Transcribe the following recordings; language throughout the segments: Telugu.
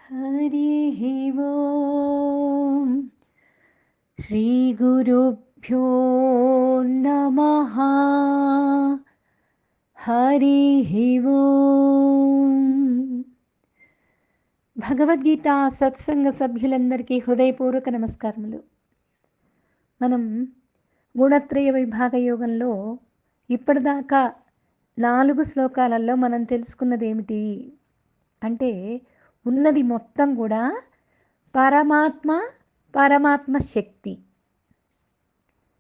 हरिः ओम् श्रीगुरुभ्यो नमः। हरिः ఓం. భగవద్గీత సత్సంగ సభ్యులందరికీ హృదయపూర్వక నమస్కారములు. మనం గుణత్రయ విభాగ యోగంలో ఇప్పటిదాకా 4 శ్లోకాలలో మనం తెలుసుకున్నది ఏమిటి అంటే, ఉన్నది మొత్తం కూడా పరమాత్మ, పరమాత్మ శక్తి,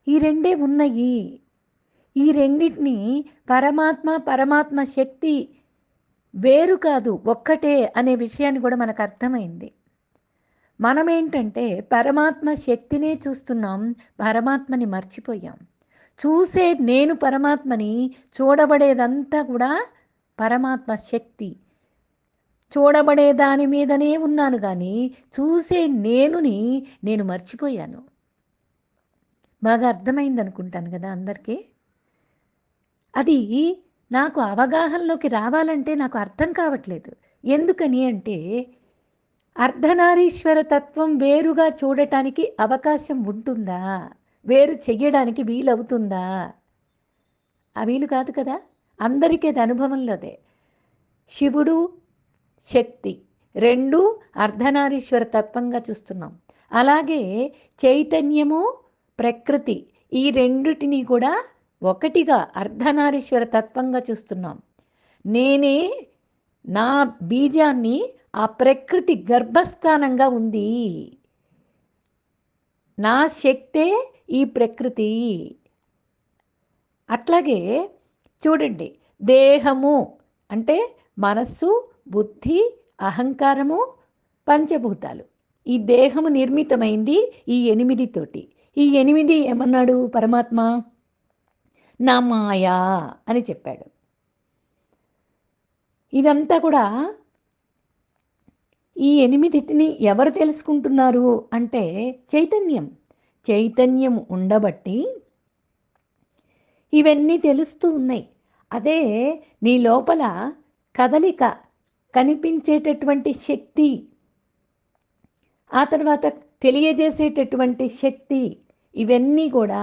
ఈ రెండే ఉన్నాయి. ఈ రెండింటిని పరమాత్మ, పరమాత్మ శక్తి వేరు కాదు, ఒక్కటే అనే విషయాన్ని కూడా మనకు అర్థమైంది. మనమేంటంటే పరమాత్మ శక్తినే చూస్తున్నాం, పరమాత్మని మర్చిపోయాం. చూసే నేను పరమాత్మని, చూడబడేదంతా కూడా పరమాత్మ శక్తి. చూడబడే దాని మీదనే ఉన్నాను కానీ చూసే నేనుని నేను మర్చిపోయాను. బాగా అర్థమైంది అనుకుంటాను కదా అందరికీ. అది నాకు అవగాహనలోకి రావాలంటే నాకు అర్థం కావట్లేదు. ఎందుకని అంటే, అర్ధనారీశ్వర తత్వం వేరుగా చూడటానికి అవకాశం ఉంటుందా? వేరు చెయ్యడానికి వీలవుతుందా? ఆ వీలు కాదు కదా. అందరికీ అది అనుభవంలోదే. శివుడు, శక్తి రెండు అర్ధనారీశ్వర తత్వంగా చూస్తున్నాం. అలాగే చైతన్యము, ప్రకృతి ఈ రెండిటిని కూడా ఒకటిగా అర్ధనారీశ్వర తత్వంగా చూస్తున్నాం. నేనే నా బీజాన్ని ఆ ప్రకృతి గర్భస్థానంగా ఉంది. నా శక్తే ఈ ప్రకృతి. అట్లాగే చూడండి, దేహము అంటే మనస్సు, బుద్ధి, అహంకారము, పంచభూతాలు. ఈ దేహము నిర్మితమైంది ఈ 8 తోటి. ఈ 8 ఏమన్నాడు పరమాత్మ? నా మాయా అని చెప్పాడు. ఇదంతా కూడా ఈ 8టిని ఎవరు తెలుసుకుంటున్నారు అంటే చైతన్యం. చైతన్యం ఉండబట్టి ఇవన్నీ తెలుస్తూ ఉన్నాయి. అదే నీ లోపల కదలిక, కనిపించేటటువంటి శక్తి, ఆ తర్వాత తెలియజేసేటటువంటి శక్తి, ఇవన్నీ కూడా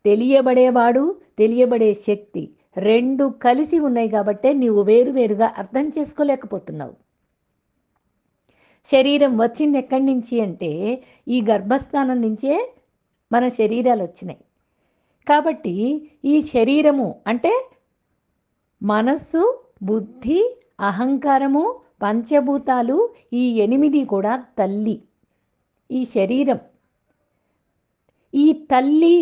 తెలియబడేవాడు, తెలియబడే శక్తి రెండు కలిసి ఉన్నాయి కాబట్టే నీవు వేరువేరుగా అర్థం చేసుకోలేకపోతున్నావు. శరీరం వచ్చింది ఎక్కడి నుంచి అంటే ఈ గర్భస్థానం నుంచే మన శరీరాలు వచ్చినాయి. కాబట్టి ఈ శరీరము అంటే మనస్సు, బుద్ధి, అహంకారము, పంచభూతాలు ఈ 8 కూడా తల్లి. ఈ శరీరం ఈ తల్లి.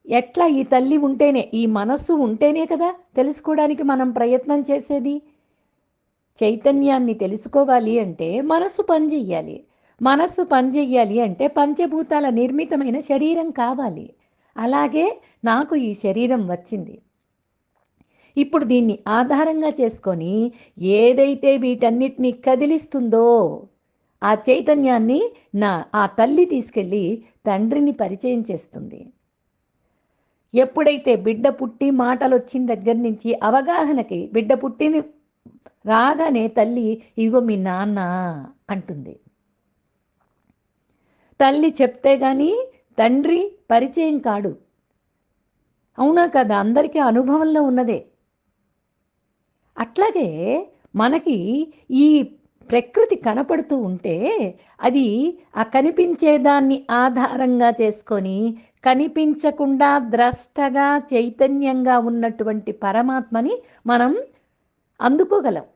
ఎట్లా ఈ తల్లి ఉంటేనే, ఈ మనస్సు ఉంటేనే కదా తెలుసుకోవడానికి మనం ప్రయత్నం చేసేది. చైతన్యాన్ని తెలుసుకోవాలి అంటే మనస్సు పనిచెయ్యాలి. మనస్సు పనిచెయ్యాలి అంటే పంచభూతాల నిర్మితమైన శరీరం కావాలి. అలాగే నాకు ఈ శరీరం వచ్చింది. ఇప్పుడు దీన్ని ఆధారంగా చేసుకొని ఏదైతే వీటన్నిటిని కదిలిస్తుందో ఆ చైతన్యాన్ని ఆ తల్లి తీసుకెళ్ళి తండ్రిని పరిచయం చేస్తుంది. ఎప్పుడైతే బిడ్డ పుట్టి మాటలు వచ్చిన దగ్గర నుంచి అవగాహనకి, బిడ్డ పుట్టిని రాగానే తల్లి ఇగో మీ నాన్న అంటుంది. తల్లి చెప్తే కానీ తండ్రి పరిచయం కాడు. అవునా కదా, అందరికీ అనుభవంలో ఉన్నదే. అట్లాగే మనకి ఈ ప్రకృతి కనపడుతూ ఉంటే అది ఆ కనిపించేదాన్ని ఆధారంగా చేసుకొని కనిపించకుండా ద్రష్టగా చైతన్యంగా ఉన్నటువంటి పరమాత్మని మనం అందుకోగలం.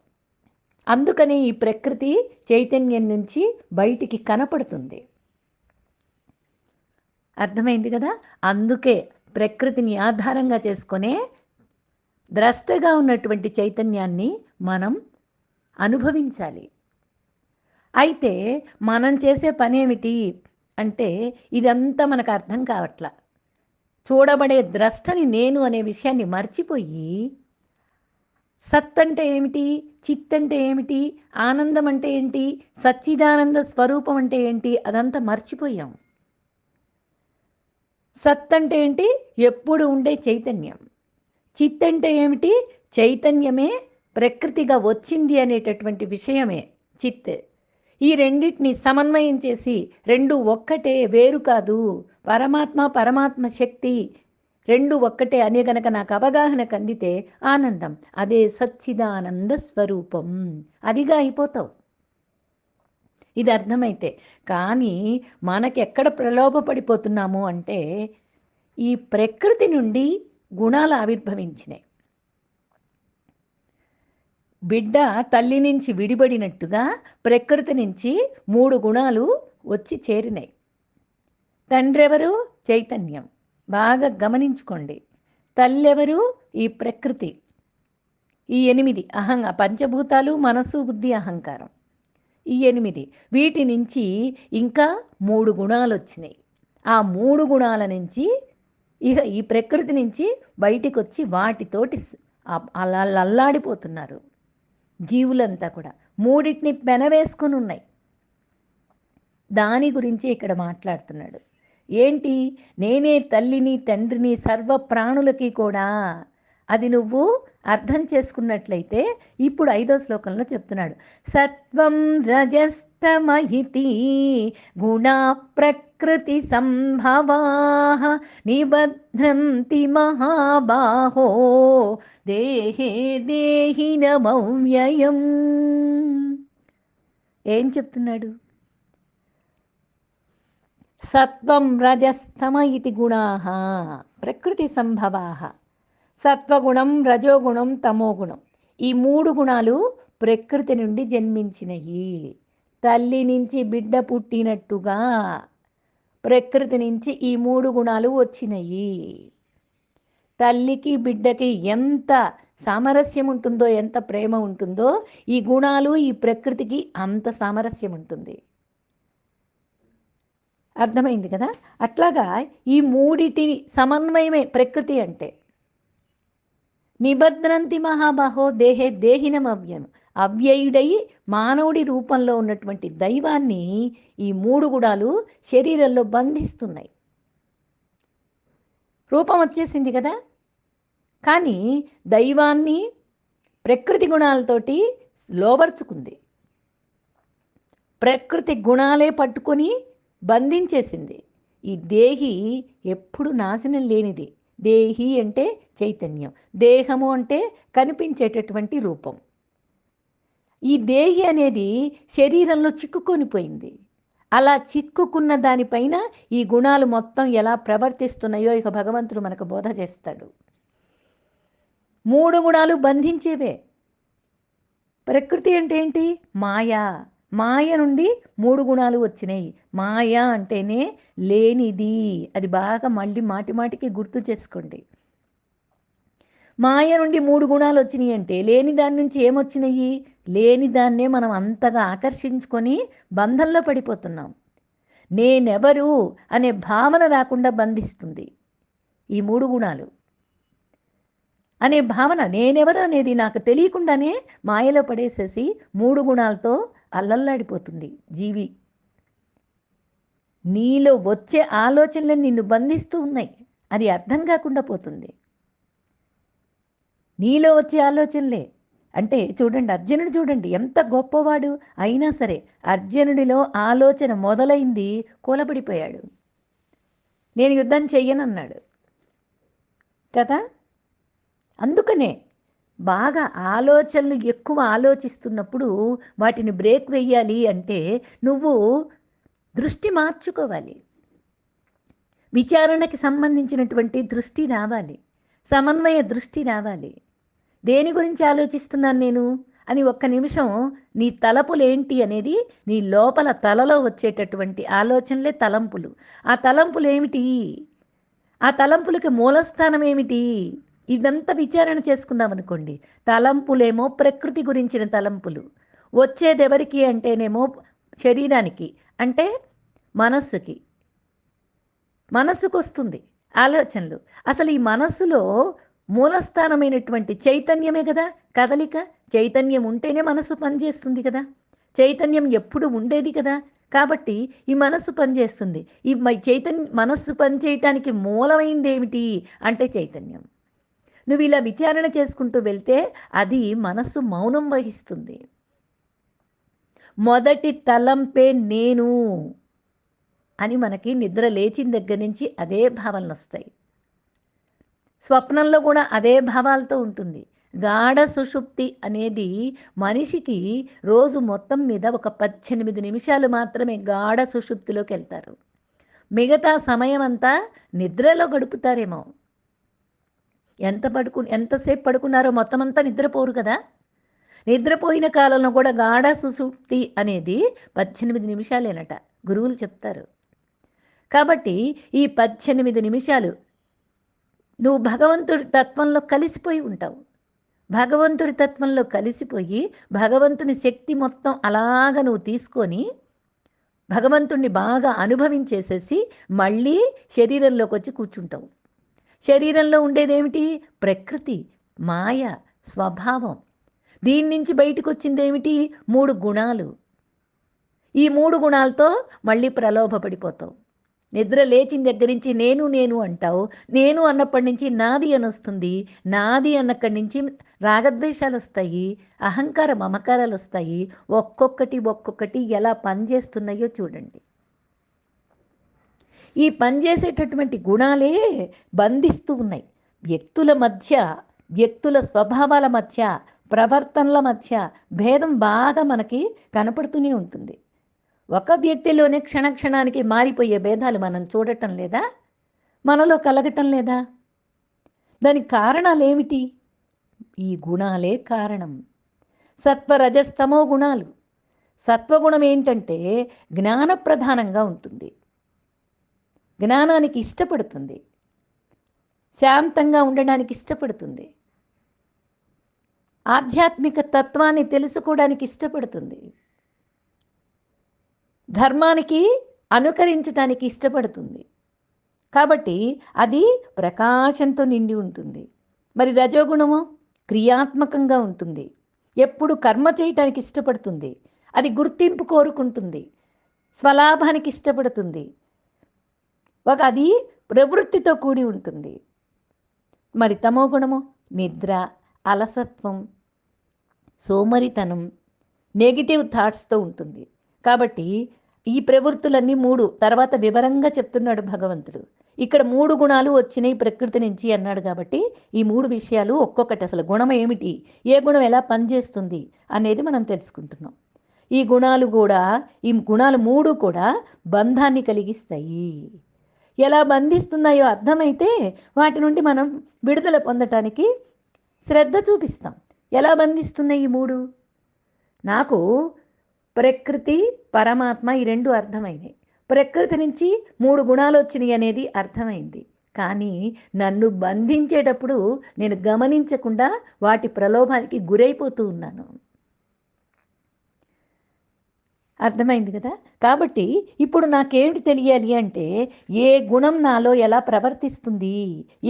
అందుకని ఈ ప్రకృతి చైతన్యం నుంచి బయటికి కనపడుతుంది. అర్థమైంది కదా. అందుకే ప్రకృతిని ఆధారంగా చేసుకునే ద్రష్టగా ఉన్నటువంటి చైతన్యాన్ని మనం అనుభవించాలి. అయితే మనం చేసే పని ఏమిటి అంటే ఇదంతా మనకు అర్థం కావట్లా. చూడబడే ద్రష్టని నేను అనే విషయాన్ని మర్చిపోయి సత్ అంటే ఏమిటి, చిత్ అంటే ఏమిటి, ఆనందం అంటే ఏంటి, సచ్చిదానంద స్వరూపం అంటే ఏంటి, అదంతా మర్చిపోయాం. సత్ అంటే ఏంటి, ఎప్పుడు ఉండే చైతన్యం. చిత్ అంటే ఏమిటి, చైతన్యమే ప్రకృతిగా వచ్చింది అనేటటువంటి విషయమే చిత్. ఈ రెండిటిని సమన్వయం చేసి రెండు ఒక్కటే, వేరు కాదు, పరమాత్మ శక్తి రెండు ఒక్కటే అనే గనక నాకు అవగాహనకు అందితే ఆనందం, అదే సచ్చిదానంద స్వరూపం, అదిగా అయిపోతావు ఇది అర్థమైతే. కానీ మనకెక్కడ ప్రలోభపడిపోతున్నాము అంటే ఈ ప్రకృతి నుండి గుణాలు ఆవిర్భవించినాయి. బిడ్డ తల్లి నుంచి విడిపడినట్టుగా ప్రకృతి నుంచి 3 గుణాలు వచ్చి చేరినాయి. తండ్రి ఎవరు? చైతన్యం. బాగా గమనించుకోండి. తల్లి ఎవరు? ఈ ప్రకృతి. ఈ 8 పంచభూతాలు, మనసు, బుద్ధి, అహంకారం. ఈ 8 వీటి నుంచి ఇంకా 3 గుణాలు వచ్చినాయి. ఆ 3 గుణాల నుంచి ఇక ఈ ప్రకృతి నుంచి బయటికి వచ్చి వాటితోటి అలా అల్లాడిపోతున్నారు జీవులంతా కూడా. మూడింటిని పెనవేసుకుని ఉన్నాయి. దాని గురించి ఇక్కడ మాట్లాడుతున్నాడు. ఏంటి? నేనే తల్లిని, తండ్రిని సర్వ ప్రాణులకి కూడా. అది నువ్వు అర్థం చేసుకున్నట్లయితే ఇప్పుడు 5వ శ్లోకంలో చెప్తున్నాడు. సత్వం రజస్తమహితి గుణా ప్రకృతి సంభవా నిబధ్నంతి మహాబాహో దేహే దేహినమవ్యయం. ఏం చెప్తున్నాడు? సత్వం రజస్తమ ఇతి గుణాః ప్రకృతి సంభవాః. సత్వగుణం, రజోగుణం, తమోగుణం, ఈ 3 గుణాలు ప్రకృతి నుండి జన్మించినవి. తల్లి నుంచి బిడ్డ పుట్టినట్టుగా ప్రకృతి నుంచి ఈ 3 గుణాలు వచ్చినాయి. తల్లికి బిడ్డకి ఎంత సామరస్యం ఉంటుందో, ఎంత ప్రేమ ఉంటుందో, ఈ గుణాలు ఈ ప్రకృతికి అంత సామరస్యం ఉంటుంది. అర్థమైంది కదా? అట్లాగా ఈ మూడిటి సమన్వయమే ప్రకృతి అంటే. నిబధ్నంతి మహాబాహో దేహే దేహినమవ్యం. అవ్యయుడై మానవుడి రూపంలో ఉన్నటువంటి దైవాన్ని ఈ 3 గుణాలు శరీరంలో బంధిస్తున్నాయి. రూపం వచ్చేసింది కదా, కానీ దైవాన్ని ప్రకృతి గుణాలతోటి లోబర్చుకుంది. ప్రకృతి గుణాలే పట్టుకొని బంధించేసింది. ఈ దేహి ఎప్పుడు నాశనం లేనిది. దేహి అంటే చైతన్యం, దేహము అంటే కనిపించేటటువంటి రూపం. ఈ దేహి అనేది శరీరంలో చిక్కుకొనిపోయింది. అలా చిక్కుకున్న దానిపైన ఈ గుణాలు మొత్తం ఎలా ప్రవర్తిస్తున్నాయో ఇక భగవంతుడు మనకు బోధ చేస్తాడు. 3 గుణాలు బంధించేవే. ప్రకృతి అంటే ఏంటి? మాయా. మాయ నుండి 3 గుణాలు వచ్చినాయి. మాయ అంటేనే లేనిది. అది బాగా మళ్ళీ మాటిమాటికి గుర్తు చేసుకోండి. మాయ నుండి 3 గుణాలు వచ్చినాయి అంటే లేని దాని నుంచి ఏమొచ్చినాయి? లేని దాన్నే మనం అంతగా ఆకర్షించుకొని బంధంలో పడిపోతున్నాం. నేనెవరు అనే భావన రాకుండా బంధిస్తుంది ఈ 3 గుణాలు. అనే భావన, నేనెవరు అనేది నాకు తెలియకుండానే మాయలో పడేసేసి 3 గుణాలతో అల్లల్లాడిపోతుంది జీవి. నీలో వచ్చే ఆలోచనలు నిన్ను బంధిస్తూ ఉన్నాయి. అది అర్థం కాకుండా పోతుంది. నీలో వచ్చే ఆలోచనలే అంటే చూడండి, అర్జునుడు చూడండి ఎంత గొప్పవాడు అయినా సరే అర్జునుడిలో ఆలోచన మొదలైంది, కూలబడిపోయాడు. నేను యుద్ధం చెయ్యనన్నాడు కదా. అందుకనే బాగా ఆలోచనలు ఎక్కువ ఆలోచిస్తున్నప్పుడు వాటిని బ్రేక్ వెయ్యాలి అంటే నువ్వు దృష్టి మార్చుకోవాలి. విచారణకి సంబంధించినటువంటి దృష్టి రావాలి, సమన్వయ దృష్టి రావాలి. దేని గురించి ఆలోచిస్తున్నాను నేను అని ఒక్క నిమిషం నీ తలపులేంటి అనేది నీ లోపల తలలో వచ్చేటటువంటి ఆలోచనలే తలంపులు. ఆ తలంపులు ఏమిటి? ఆ తలంపులకి మూలస్థానం ఏమిటి? ఇదంతా విచారణ చేసుకుందాం అనుకోండి. తలంపులేమో ప్రకృతి గురించిన తలంపులు. వచ్చేది ఎవరికి అంటేనేమో శరీరానికి, అంటే మనస్సుకి. మనస్సుకు వస్తుంది ఆలోచనలు. అసలు ఈ మనస్సులో మూలస్థానమైనటువంటి చైతన్యమే కదా కదలిక. చైతన్యం ఉంటేనే మనస్సు పనిచేస్తుంది కదా. చైతన్యం ఎప్పుడు ఉండేది కదా. కాబట్టి ఈ మనస్సు పనిచేస్తుంది. ఈ మనస్సు పనిచేయటానికి మూలమైంది ఏమిటి అంటే చైతన్యం. నువ్వు ఇలా విచారణ చేసుకుంటూ వెళ్తే అది మనస్సు మౌనం వహిస్తుంది. మొదటి తలంపే నేను అని మనకి నిద్ర లేచిన దగ్గర నుంచి అదే భావనలు వస్తాయి. స్వప్నంలో కూడా అదే భావాలతో ఉంటుంది. గాఢ సుషుప్తి అనేది మనిషికి రోజు మొత్తం మీద ఒక 18 నిమిషాలు మాత్రమే గాఢ సుషుప్తిలోకి వెళ్తారు. మిగతా సమయం అంతా నిద్రలో గడుపుతారేమో. ఎంతసేపు పడుకున్నారో మొత్తం అంతా నిద్రపోరు కదా. నిద్రపోయిన కాలంలో కూడా గాఢ సుషుప్తి అనేది 18 నిమిషాలేనట గురువులు చెప్తారు. కాబట్టి ఈ 18 నిమిషాలు నువ్వు భగవంతుడి తత్వంలో కలిసిపోయి ఉంటావు. భగవంతుడి తత్వంలో కలిసిపోయి భగవంతుని శక్తి మొత్తం అలాగ నువ్వు తీసుకొని భగవంతుణ్ణి బాగా అనుభవించేసేసి మళ్ళీ శరీరంలోకి వచ్చి కూర్చుంటావు. శరీరంలో ఉండేదేమిటి? ప్రకృతి, మాయ, స్వభావం. దీని నుంచి బయటకు వచ్చిందేమిటి? 3 గుణాలు. ఈ 3 గుణాలతో మళ్ళీ ప్రలోభపడిపోతావు. నిద్ర లేచిన దగ్గర నుంచి నేను నేను అంటావు. నేను అన్నప్పటి నుంచి నాది అని వస్తుంది. నాది అన్నక్కడి నుంచి రాగద్వేషాలు వస్తాయి, అహంకార మమకారాలు వస్తాయి. ఒక్కొక్కటి ఎలా పనిచేస్తున్నాయో చూడండి. ఈ పనిచేసేటటువంటి గుణాలే బంధిస్తూ ఉన్నాయి. వ్యక్తుల మధ్య, వ్యక్తుల స్వభావాల మధ్య, ప్రవర్తనల మధ్య భేదం బాగా మనకి కనపడుతూనే ఉంటుంది. ఒక వ్యక్తిలోనే క్షణానికి మారిపోయే భేదాలు మనం చూడటం లేదా? మనలో కలగటం లేదా? దానికి కారణాలు ఏమిటి? ఈ గుణాలే కారణం. సత్వరజస్తమో గుణాలు. సత్వగుణం ఏంటంటే జ్ఞానప్రధానంగా ఉంటుంది, జ్ఞానానికి ఇష్టపడుతుంది, శాంతంగా ఉండడానికి ఇష్టపడుతుంది, ఆధ్యాత్మిక తత్వాన్ని తెలుసుకోవడానికి ఇష్టపడుతుంది, ధర్మానికి అనుకరించడానికి ఇష్టపడుతుంది. కాబట్టి అది ప్రకాశంతో నిండి ఉంటుంది. మరి రజోగుణము క్రియాత్మకంగా ఉంటుంది, ఎప్పుడు కర్మ చేయటానికి ఇష్టపడుతుంది, అది గుర్తింపు కోరుకుంటుంది, స్వలాభానికి ఇష్టపడుతుంది, అది ప్రవృత్తితో కూడి ఉంటుంది. మరి తమో గుణము నిద్ర, అలసత్వం, సోమరితనం, నెగిటివ్ థాట్స్తో ఉంటుంది. కాబట్టి ఈ ప్రవృత్తులన్నీ 3 తర్వాత వివరంగా చెప్తున్నాడు భగవంతుడు. ఇక్కడ 3 గుణాలు వచ్చినాయి ప్రకృతి నుంచి అన్నాడు. కాబట్టి ఈ 3 విషయాలు ఒక్కొక్కటి, అసలు గుణం ఏమిటి, ఏ గుణం ఎలా పనిచేస్తుంది అనేది మనం తెలుసుకుంటున్నాం. ఈ గుణాలు 3 కూడా బంధాన్ని కలిగిస్తాయి. ఎలా బంధిస్తున్నాయో అర్థమైతే వాటి నుండి మనం విడుదల పొందటానికి శ్రద్ధ చూపిస్తాం. ఎలా బంధిస్తున్నాయి ఈ 3? నాకు ప్రకృతి, పరమాత్మ ఈ 2 అర్థమైనాయి. ప్రకృతి నుంచి 3 గుణాలు వచ్చినాయి అనేది అర్థమైంది. కానీ నన్ను బంధించేటప్పుడు నేను గమనించకుండా వాటి ప్రలోభానికి గురైపోతూ ఉన్నాను. అర్థమైంది కదా. కాబట్టి ఇప్పుడు నాకేమిటి తెలియాలి అంటే ఏ గుణం నాలో ఎలా ప్రవర్తిస్తుంది,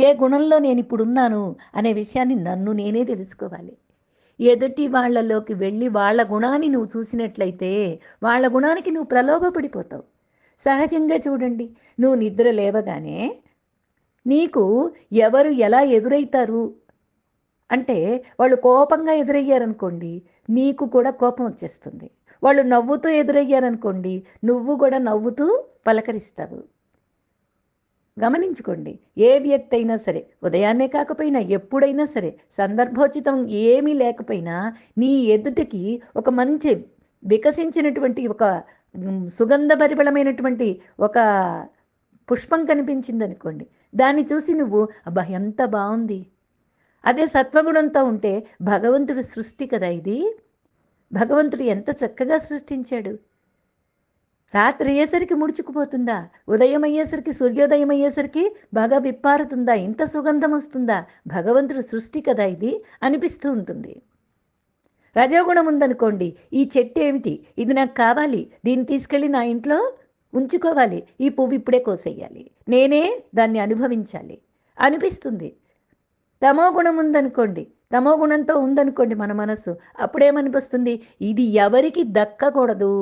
ఏ గుణంలో నేను ఇప్పుడున్నాను అనే విషయాన్ని నన్ను నేనే తెలుసుకోవాలి. ఎదుటి వాళ్ళలోకి వెళ్ళి వాళ్ళ గుణాన్ని నువ్వు చూసినట్లయితే వాళ్ళ గుణానికి నువ్వు ప్రలోభపడిపోతావు. సహజంగా చూడండి, నువ్వు నిద్ర లేవగానే నీకు ఎవరు ఎలా ఎదురైతారు అంటే, వాళ్ళు కోపంగా ఎదురయ్యారనుకోండి నీకు కూడా కోపం వచ్చేస్తుంది. వాళ్ళు నవ్వుతూ ఎదురయ్యారనుకోండి నువ్వు కూడా నవ్వుతూ పలకరిస్తావు. గమనించుకోండి, ఏ వ్యక్తి అయినా సరే, ఉదయాన్నే కాకపోయినా ఎప్పుడైనా సరే, సందర్భోచితం ఏమీ లేకపోయినా నీ ఎదుటికి ఒక మంచి వికసించినటువంటి ఒక సుగంధభరిబలమైనటువంటి ఒక పుష్పం కనిపించిందనుకోండి, దాన్ని చూసి నువ్వు అబ్బా ఎంత బాగుంది. అదే సత్వగుణంతో ఉంటే భగవంతుడి సృష్టి కదా ఇది, భగవంతుడు ఎంత చక్కగా సృష్టించాడు. రాత్రి అయ్యేసరికి ముడుచుకుపోతుందా, ఉదయం అయ్యేసరికి, సూర్యోదయం అయ్యేసరికి బాగా విప్పారుతుందా, ఇంత సుగంధం వస్తుందా, భగవంతుడు సృష్టి కదా ఇది అనిపిస్తూ ఉంటుంది. రజోగుణం ఉందనుకోండి, ఈ చెట్టు ఏమిటి, ఇది నాకు కావాలి, దీన్ని తీసుకెళ్ళి నా ఇంట్లో ఉంచుకోవాలి, ఈ పువ్వు ఇప్పుడే కోసేయాలి, నేనే దాన్ని అనుభవించాలి అనిపిస్తుంది. తమో గుణం ఉందనుకోండి, తమో గుణంతో ఉందనుకోండి మన మనస్సు, అప్పుడేమనిపిస్తుంది, ఇది ఎవరికి దక్కకూడదు,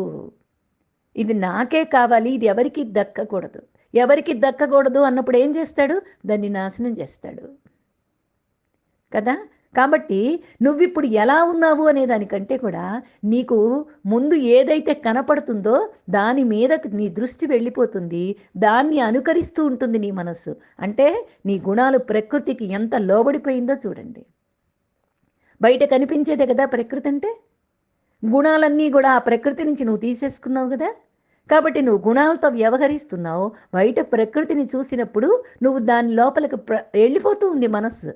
ఇది నాకే కావాలి, ఇది ఎవరికి దక్కకూడదు. ఎవరికి దక్కకూడదు అన్నప్పుడు ఏం చేస్తాడు, దాన్ని నాశనం చేస్తాడు కదా. కాబట్టి నువ్విప్పుడు ఎలా ఉన్నావు అనే దానికంటే కూడా నీకు ముందు ఏదైతే కనపడుతుందో దాని మీద నీ దృష్టి వెళ్ళిపోతుంది. దాన్ని అనుకరిస్తూ ఉంటుంది నీ మనస్సు. అంటే నీ గుణాలు ప్రకృతికి ఎంత లోబడిపోయిందో చూడండి. బయట కనిపించేదే కదా ప్రకృతి అంటే. గుణాలన్నీ కూడా ఆ ప్రకృతి నుంచి నువ్వు తీసేసుకున్నావు కదా. కాబట్టి నువ్వు గుణాలతో వ్యవహరిస్తున్నావు. బయట ప్రకృతిని చూసినప్పుడు నువ్వు దాని లోపలికి వెళ్ళిపోతూ ఉంది మనస్సు.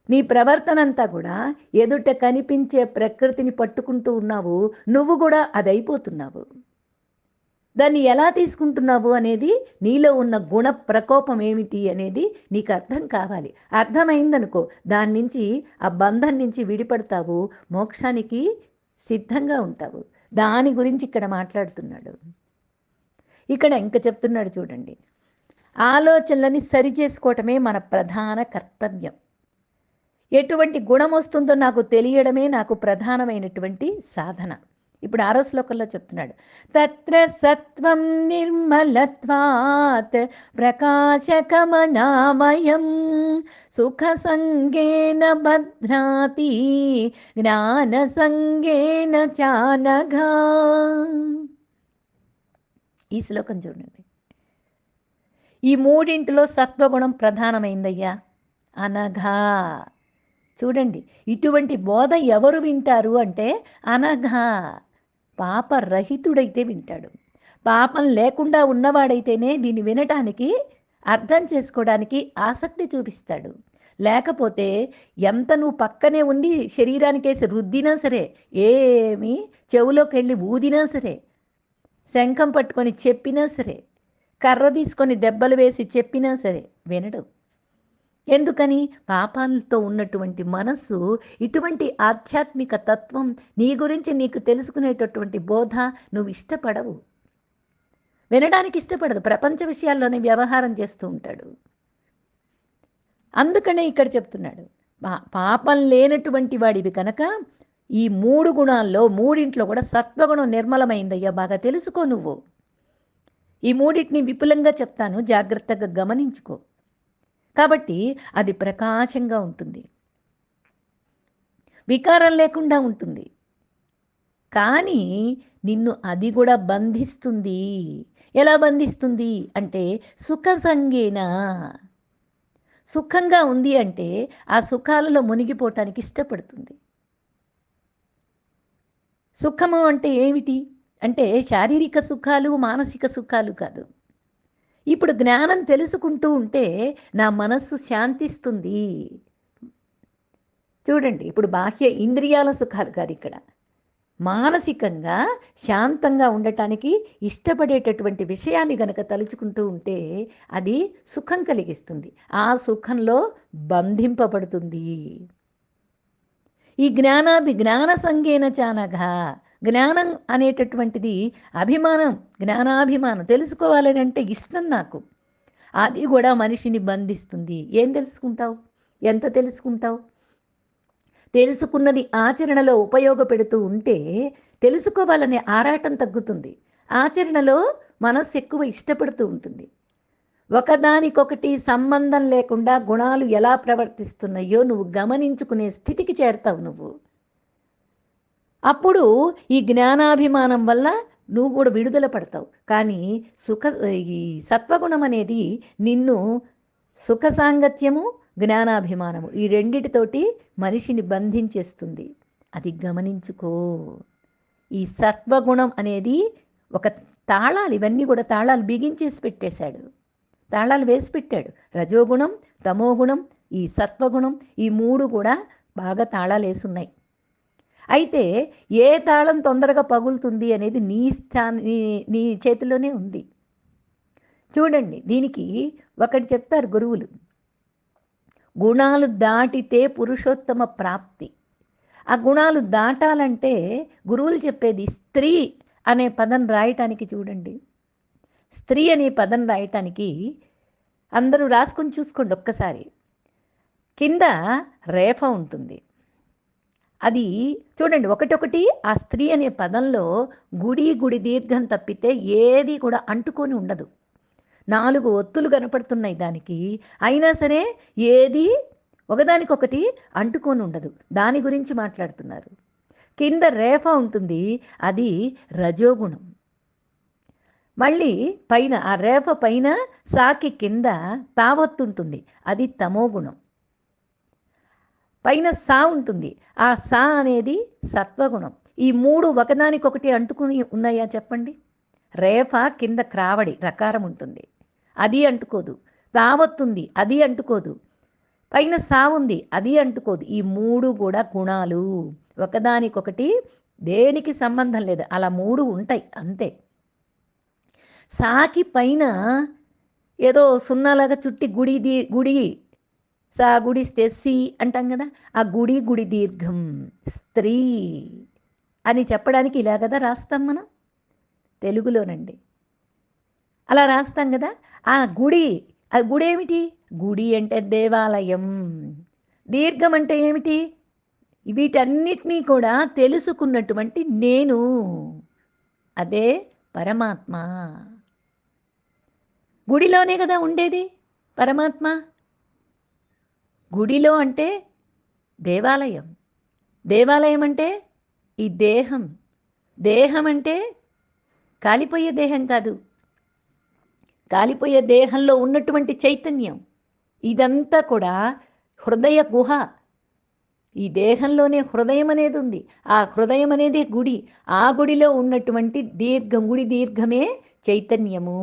నీ ప్రవర్తన అంతా కూడా ఎదుట కనిపించే ప్రకృతిని పట్టుకుంటూ ఉన్నావు. నువ్వు కూడా అదైపోతున్నావు. దాన్ని ఎలా తీసుకుంటున్నావు అనేది, నీలో ఉన్న గుణ ప్రకోపం ఏమిటి అనేది నీకు అర్థం కావాలి. అర్థమైందనుకో, దాని నుంచి, ఆ బంధం నుంచి విడిపడతావు, మోక్షానికి సిద్ధంగా ఉంటావు. దాని గురించి ఇక్కడ మాట్లాడుతున్నాడు. ఇక్కడ ఇంకా చెప్తున్నాడు చూడండి, ఆలోచనలని సరిచేసుకోవటమే మన ప్రధాన కర్తవ్యం. ఎటువంటి గుణం వస్తుందో నాకు తెలియడమే నాకు ప్రధానమైనటువంటి సాధన. ఇప్పుడు 6వ శ్లోకంలో చెప్తున్నాడు, తత్ర సత్వం నిర్మలత్వాత్ ప్రకాశకమనామయం సుఖ సంగేన భద్రాతి జ్ఞాన సంగేన చానఘా. ఈ శ్లోకం చూడండి. ఈ మూడింటిలో సత్వగుణం ప్రధానమైందయ్యా. అనఘా, చూడండి, ఇటువంటి బోధ ఎవరు వింటారు అంటే అనఘా, పాపరహితుడైతే వింటాడు. పాపం లేకుండా ఉన్నవాడైతేనే దీన్ని వినటానికి, అర్థం చేసుకోవడానికి ఆసక్తి చూపిస్తాడు. లేకపోతే ఎంత నువ్వు పక్కనే ఉండి శరీరానికేసి రుద్దినా సరే, ఏమి చెవులోకి వెళ్ళి ఊదినా సరే, శంఖం పట్టుకొని చెప్పినా సరే, కర్ర తీసుకొని దెబ్బలు వేసి చెప్పినా సరే వినడు. ఎందుకని? పాపాలతో ఉన్నటువంటి మనస్సు ఇటువంటి ఆధ్యాత్మిక తత్వం, నీ గురించి నీకు తెలుసుకునేటటువంటి బోధ నువ్వు ఇష్టపడవు, వినడానికి ఇష్టపడదు. ప్రపంచ విషయాల్లోనే వ్యవహారం చేస్తూ ఉంటాడు. అందుకనే ఇక్కడ చెప్తున్నాడు, పాపం లేనటువంటి వాడివి కనుక ఈ 3 గుణాల్లో మూడింట్లో కూడా సత్వగుణం నిర్మలమైందయ్యా, బాగా తెలుసుకో. నువ్వు ఈ మూడింటిని విపులంగా చెప్తాను, జాగ్రత్తగా గమనించుకో. కాబట్టి అది ప్రకాశంగా ఉంటుంది, వికారం లేకుండా ఉంటుంది. కానీ నిన్ను అది కూడా బంధిస్తుంది. ఎలా బంధిస్తుంది అంటే సుఖ సంగేన. సుఖంగా ఉంది అంటే ఆ సుఖాలలో మునిగిపోవటానికి ఇష్టపడుతుంది. సుఖము అంటే ఏమిటి అంటే శారీరక సుఖాలు, మానసిక సుఖాలు కాదు. ఇప్పుడు జ్ఞానం తెలుసుకుంటూ ఉంటే నా మనస్సు శాంతిస్తుంది. చూడండి, ఇప్పుడు బాహ్య ఇంద్రియాల సుఖాలు కాదు, ఇక్కడ మానసికంగా శాంతంగా ఉండటానికి ఇష్టపడేటటువంటి విషయాన్ని గనక తలుచుకుంటూ ఉంటే అది సుఖం కలిగిస్తుంది. ఆ సుఖంలో బంధింపబడుతుంది. ఈ జ్ఞాన సంగేన చానఘా, జ్ఞానం అనేటటువంటిది అభిమానం, జ్ఞానాభిమానం. తెలుసుకోవాలని అంటే ఇష్టం నాకు, అది కూడా మనిషిని బంధిస్తుంది. ఏం తెలుసుకుంటావు? ఎంత తెలుసుకుంటావు? తెలుసుకున్నది ఆచరణలో ఉపయోగపెడుతూ ఉంటే తెలుసుకోవాలనే ఆరాటం తగ్గుతుంది. ఆచరణలో మనస్సు ఎక్కువ ఇష్టపడుతూ ఉంటుంది. ఒకదానికొకటి సంబంధం లేకుండా గుణాలు ఎలా ప్రవర్తిస్తున్నాయో నువ్వు గమనించుకునే స్థితికి చేరతావు నువ్వు. అప్పుడు ఈ జ్ఞానాభిమానం వల్ల నువ్వు కూడా విడుదల పడతావు. కానీ ఈ సత్వగుణం అనేది నిన్ను సుఖ సాంగత్యము, జ్ఞానాభిమానము, ఈ రెండిటితోటి మనిషిని బంధించేస్తుంది. అది గమనించుకో. ఈ సత్వగుణం అనేది ఒక తాళాలు, ఇవన్నీ కూడా తాళాలు బిగించేసి పెట్టేశాడు, తాళాలు వేసి పెట్టాడు. రజోగుణం, తమోగుణం, ఈ సత్వగుణం, ఈ 3 కూడా బాగా తాళాలు వేసున్నాయి. అయితే ఏ తాళం తొందరగా పగులుతుంది అనేది నీ చేతిలోనే ఉంది. చూడండి, దీనికి ఒకటి చెప్తారు గురువులు, గుణాలు దాటితే పురుషోత్తమ ప్రాప్తి. ఆ గుణాలు దాటాలంటే గురువులు చెప్పేది స్త్రీ అనే పదం రాయటానికి, చూడండి, స్త్రీ అనే పదం రాయటానికి అందరూ రాసుకొని చూసుకోండి ఒక్కసారి. కింద రేఫ ఉంటుంది, అది చూడండి ఒకటొకటి. ఆ స్త్రీ అనే పదంలో గుడి దీర్ఘం తప్పితే ఏది కూడా అంటుకొని ఉండదు. 4 ఒత్తులు కనపడుతున్నాయి దానికి, అయినా సరే ఏది ఒకదానికొకటి అంటుకొని ఉండదు. దాని గురించి మాట్లాడుతున్నారు. కింద రేఫ ఉంటుంది, అది రజోగుణం. మళ్ళీ పైన ఆ రేఫ పైన సాకి కింద తావొత్తుంటుంది, అది తమోగుణం. పైన సా ఉంటుంది, ఆ సా అనేది సత్వగుణం. ఈ మూడు ఒకదానికొకటి అంటుకుని ఉన్నాయా చెప్పండి? రేఫ కింద క్రావడి రకారం ఉంటుంది, అది అంటుకోదు. తావొత్తుంది, అది అంటుకోదు. పైన సా ఉంది, అది అంటుకోదు. ఈ మూడు కూడా గుణాలు, ఒకదానికొకటి దేనికి సంబంధం లేదు, అలా మూడు ఉంటాయి అంతే. సాకి పైన ఏదో సున్నాలాగా చుట్టి గుడి సా గుడిస్తే సి అంటాం కదా, ఆ గుడి దీర్ఘం స్త్రీ అని చెప్పడానికి ఇలా కదా రాస్తాం మనం తెలుగులోనండి. అలా రాస్తాం కదా. ఆ గుడి ఏమిటి? గుడి అంటే దేవాలయం. దీర్ఘం అంటే ఏమిటి? వీటన్నిటినీ కూడా తెలుసుకున్నటువంటి నేను, అదే పరమాత్మ. గుడిలోనే కదా ఉండేది పరమాత్మ. గుడిలో అంటే దేవాలయం. దేవాలయం అంటే ఈ దేహం. దేహం అంటే కాలిపోయే దేహం కాదు, కాలిపోయే దేహంలో ఉన్నటువంటి చైతన్యం. ఇదంతా కూడా హృదయ గుహ. ఈ దేహంలోనే హృదయం అనేది ఉంది. ఆ హృదయం అనేది గుడి. ఆ గుడిలో ఉన్నటువంటి దీర్ఘం, గుడి దీర్ఘమే చైతన్యము,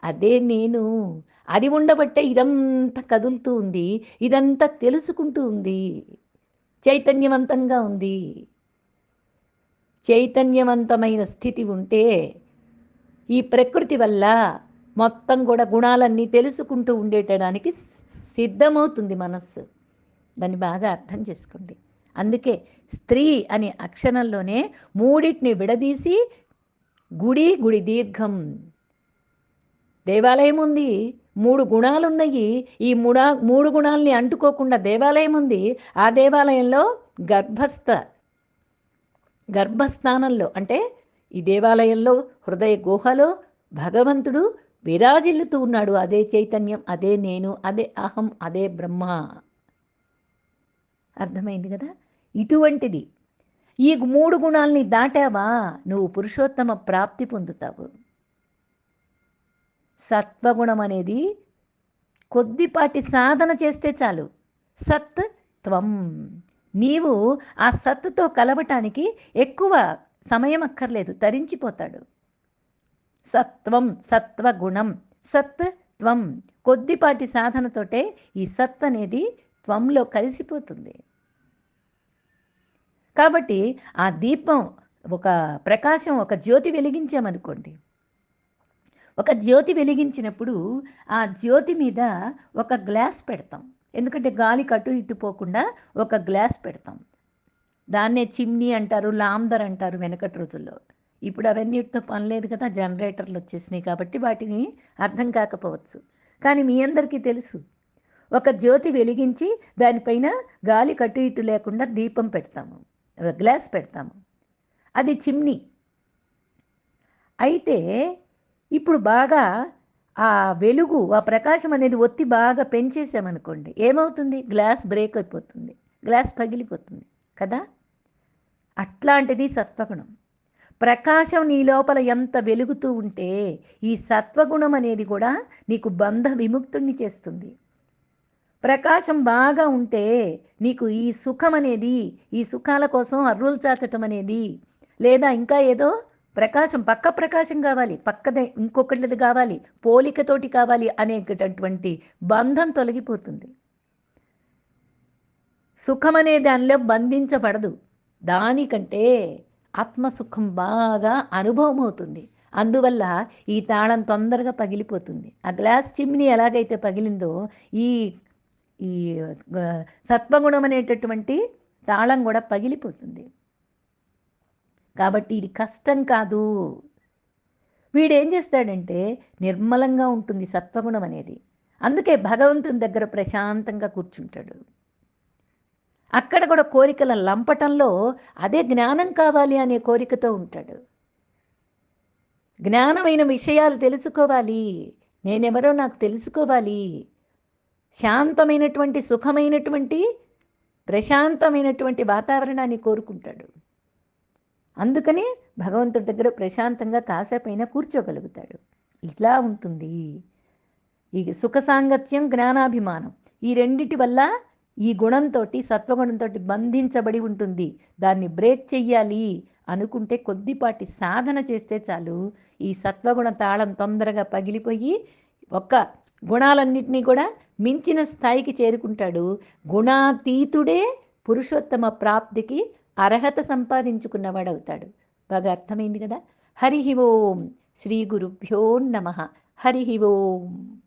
అదే నేను. అది ఉండబట్టే ఇదంతా కదులుతూ ఉంది, ఇదంతా తెలుసుకుంటూ ఉంది, చైతన్యవంతంగా ఉంది. చైతన్యవంతమైన స్థితి ఉంటే ఈ ప్రకృతి వల్ల మొత్తం కూడా గుణాలన్నీ తెలుసుకుంటూ ఉండేటడానికి సిద్ధమవుతుంది మనస్సు. దాన్ని బాగా అర్థం చేసుకోండి. అందుకే స్త్రీ అనే అక్షరంలోనే మూడింటిని విడదీసి గుడి దీర్ఘం. దేవాలయం ఉంది, మూడు గుణాలున్నాయి. ఈ మూడు గుణాలని అంటుకోకుండా దేవాలయం ఉంది. ఆ దేవాలయంలో గర్భస్థానంలో అంటే ఈ దేవాలయంలో హృదయ గుహలో భగవంతుడు విరాజిల్లుతూ ఉన్నాడు. అదే చైతన్యం, అదే నేను, అదే అహం, అదే బ్రహ్మ. అర్థమైంది కదా. ఇటువంటిది ఈ మూడు గుణాలని దాటావా నువ్వు పురుషోత్తమ ప్రాప్తి పొందుతావు. సత్వగుణం అనేది కొద్దిపాటి సాధన చేస్తే చాలు. సత్ త్వం. నీవు ఆ సత్తుతో కలవటానికి ఎక్కువ సమయం అక్కర్లేదు, తరించిపోతాడు. సత్వం, సత్వగుణం, సత్ త్వం. కొద్దిపాటి సాధనతోటే ఈ సత్ అనేది త్వంలో కలిసిపోతుంది. కాబట్టి ఆ దీపం, ఒక ప్రకాశం, ఒక జ్యోతి వెలిగించామనుకోండి. ఒక జ్యోతి వెలిగించినప్పుడు ఆ జ్యోతి మీద ఒక గ్లాస్ పెడతాం. ఎందుకంటే గాలి కటు ఇటు పోకుండా ఒక గ్లాస్ పెడతాం. దాన్నే చిమ్నీ అంటారు, లాందర్ అంటారు వెనకటి రోజుల్లో. ఇప్పుడు అవన్నీటితో పని లేదు కదా, జనరేటర్లు వచ్చేసినాయి కాబట్టి వాటిని అర్థం కాకపోవచ్చు. కానీ మీ అందరికీ తెలుసు, ఒక జ్యోతి వెలిగించి దానిపైన గాలి కటు ఇటు లేకుండా దీపం పెడతాము, గ్లాస్ పెడతాము, అది చిమ్నీ. అయితే ఇప్పుడు బాగా ఆ వెలుగు, ఆ ప్రకాశం అనేది ఒత్తి బాగా పెంచేసామనుకోండి, ఏమవుతుంది? గ్లాస్ బ్రేక్ అయిపోతుంది, గ్లాస్ పగిలిపోతుంది కదా. అట్లాంటిది సత్వగుణం. ప్రకాశం నీ లోపల ఎంత వెలుగుతూ ఉంటే ఈ సత్వగుణం అనేది కూడా నీకు బంధ విముక్తుణ్ణి చేస్తుంది. ప్రకాశం బాగా ఉంటే నీకు ఈ సుఖం అనేది, ఈ సుఖాల కోసం అర్రులు చాచటం అనేది, లేదా ఇంకా ఏదో ప్రకాశం, పక్క ప్రకాశం కావాలి, పక్కదే ఇంకొకటిది కావాలి, పోలికతోటి కావాలి అనేటటువంటి బంధం తొలగిపోతుంది. సుఖం అనే దానిలో బంధించబడదు. దానికంటే ఆత్మసుఖం బాగా అనుభవం అవుతుంది. అందువల్ల ఈ తాళం తొందరగా పగిలిపోతుంది. ఆ గ్లాస్ చిమ్నీ ఎలాగైతే పగిలిందో ఈ ఈ సత్వగుణం అనేటటువంటి తాళం కూడా పగిలిపోతుంది. కాబట్టి ఇది కష్టం కాదు. వీడేం చేస్తాడంటే నిర్మలంగా ఉంటుంది సత్వగుణం అనేది. అందుకే భగవంతుని దగ్గర ప్రశాంతంగా కూర్చుంటాడు. అక్కడ కూడా కోరికల లంపటంలో అదే జ్ఞానం కావాలి అనే కోరికతో ఉంటాడు. జ్ఞానమైన విషయాలు తెలుసుకోవాలి, నేనెవరో నాకు తెలుసుకోవాలి, శాంతమైనటువంటి, సుఖమైనటువంటి, ప్రశాంతమైనటువంటి వాతావరణాన్ని కోరుకుంటాడు. అందుకని భగవంతుడి దగ్గర ప్రశాంతంగా కాసేపైనా కూర్చోగలుగుతాడు. ఇట్లా ఉంటుంది. ఈ సుఖ సాంగత్యం, జ్ఞానాభిమానం ఈ రెండిటి వల్ల ఈ గుణంతోటి, సత్వగుణంతోటి బంధించబడి ఉంటుంది. దాన్ని బ్రేక్ చెయ్యాలి అనుకుంటే కొద్దిపాటి సాధన చేస్తే చాలు, ఈ సత్వగుణ తాళం తొందరగా పగిలిపోయి ఒక్క గుణాలన్నింటినీ కూడా మించిన స్థాయికి చేరుకుంటాడు. గుణాతీతుడే పురుషోత్తమ ప్రాప్తికి అర్హత సంపాదించుకున్నవాడవుతాడు. బాగా అర్థమైంది కదా. హరి ఓం. శ్రీ గురుభ్యో నమః. హరి ఓం.